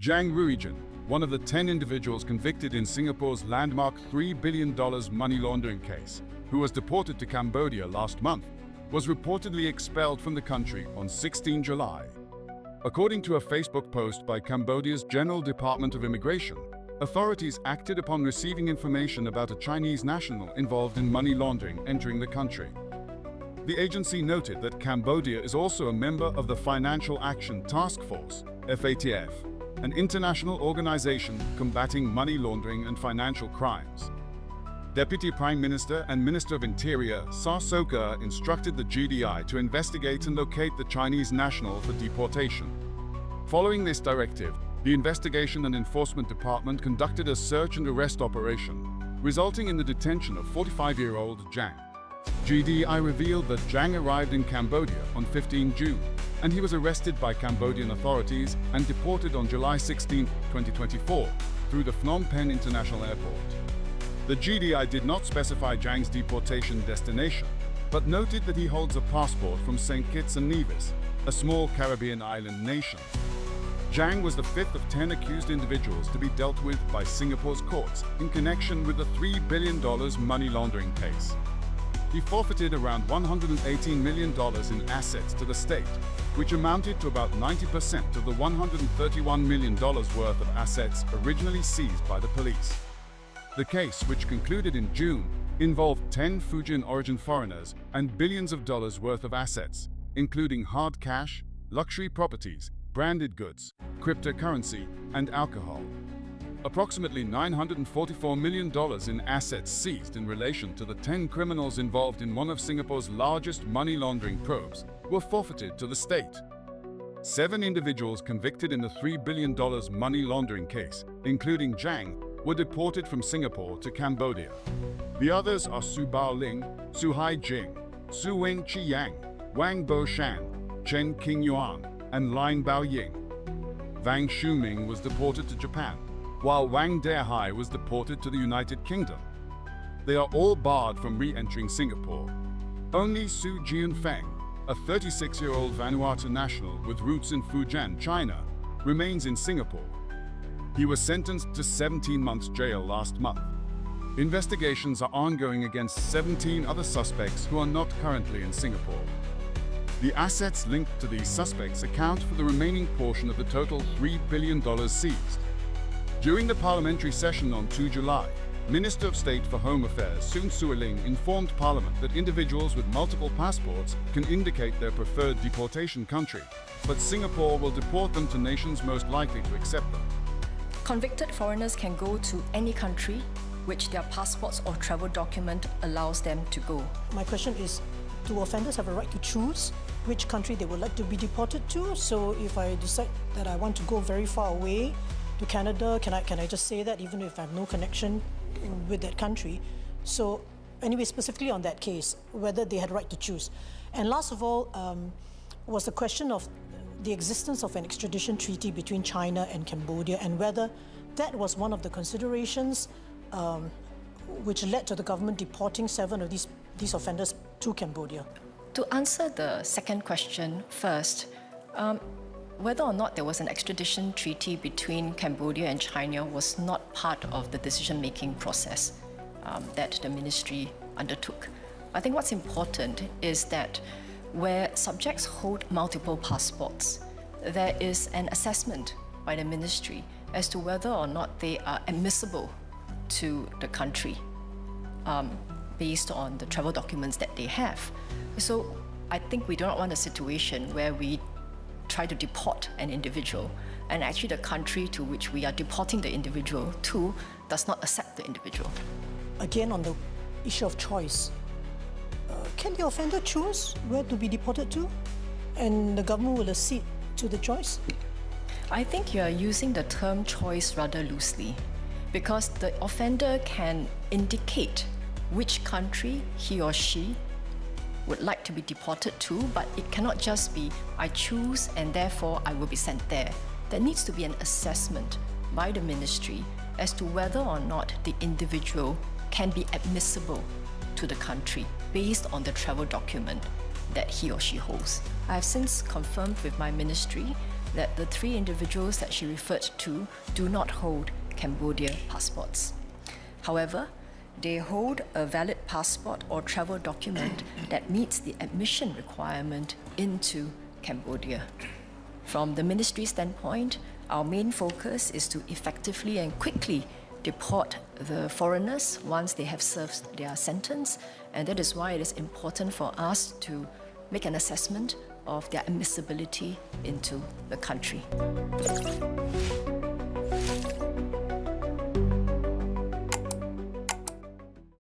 Zhang Ruijin, one of the 10 individuals convicted in Singapore's landmark $3 billion money laundering case, who was deported to Cambodia last month, was reportedly expelled from the country on 16 July. According to a Facebook post by Cambodia's General Department of Immigration, authorities acted upon receiving information about a Chinese national involved in money laundering entering the country. The agency noted that Cambodia is also a member of the Financial Action Task Force, FATF, an international organization combating money laundering and financial crimes. Deputy Prime Minister and Minister of Interior Sa Sokha instructed the GDI to investigate and locate the Chinese national for deportation. Following this directive, the Investigation and Enforcement Department conducted a search and arrest operation, resulting in the detention of 45-year-old Zhang. GDI revealed that Zhang arrived in Cambodia on 15 June, and he was arrested by Cambodian authorities and deported on July 16, 2024, through the Phnom Penh International Airport. The GDI did not specify Zhang's deportation destination, but noted that he holds a passport from Saint Kitts and Nevis, a small Caribbean island nation. Zhang was the fifth of 10 accused individuals to be dealt with by Singapore's courts in connection with the $3 billion money laundering case. He forfeited around $118 million in assets to the state, which amounted to about 90% of the $131 million worth of assets originally seized by the police. The case, which concluded in June, involved 10 Fujian origin foreigners and billions of dollars worth of assets, including hard cash, luxury properties, branded goods, cryptocurrency, and alcohol. Approximately $944 million in assets seized in relation to the 10 criminals involved in one of Singapore's largest money laundering probes were forfeited to the state. 7 individuals convicted in the $3 billion money laundering case, including Zhang, were deported from Singapore to Cambodia. The others are Su Bao Ling, Su Hai Jing, Su Wen Chi Yang, Wang Bo Shan, Chen King Yuan, and Lin Bao Ying. Wang Shuming was deported to Japan, while Wang Dehai was deported to the United Kingdom. They are all barred from re-entering Singapore. Only Su Jianfeng, a 36-year-old Vanuatu national with roots in Fujian, China, remains in Singapore. He was sentenced to 17 months jail last month. Investigations are ongoing against 17 other suspects who are not currently in Singapore. The assets linked to these suspects account for the remaining portion of the total $3 billion seized. During the parliamentary session on 2 July, Minister of State for Home Affairs Sun Suiling informed Parliament that individuals with multiple passports can indicate their preferred deportation country, but Singapore will deport them to nations most likely to accept them. Convicted foreigners can go to any country which their passports or travel document allows them to go. My question is, do offenders have a right to choose which country they would like to be deported to? So if I decide that I want to go very far away to Canada, can I just say that even if I have no connection with that country? So anyway, specifically on that case, whether they had a right to choose. And last of all, was the question of the existence of an extradition treaty between China and Cambodia, and whether that was one of the considerations which led to the government deporting 7 of these offenders to Cambodia. To answer the second question first, whether or not there was an extradition treaty between Cambodia and China was not part of the decision-making process that the ministry undertook. I think what's important is that where subjects hold multiple passports, there is an assessment by the ministry as to whether or not they are admissible to the country based on the travel documents that they have. So I think we do not want a situation where we try to deport an individual and actually the country to which we are deporting the individual to does not accept the individual. Again, on the issue of choice, can the offender choose where to be deported to, and the government will accede to the choice? I think you are using the term choice rather loosely, because the offender can indicate which country he or she would like to be deported to, but it cannot just be, I choose and therefore I will be sent there. There needs to be an assessment by the ministry as to whether or not the individual can be admissible to the country based on the travel document that he or she holds. I have since confirmed with my ministry that the 3 individuals that she referred to do not hold Cambodia passports. However, they hold a valid passport or travel document that meets the admission requirement into Cambodia. From the ministry standpoint, our main focus is to effectively and quickly deport the foreigners once they have served their sentence, and that is why it is important for us to make an assessment of their admissibility into the country.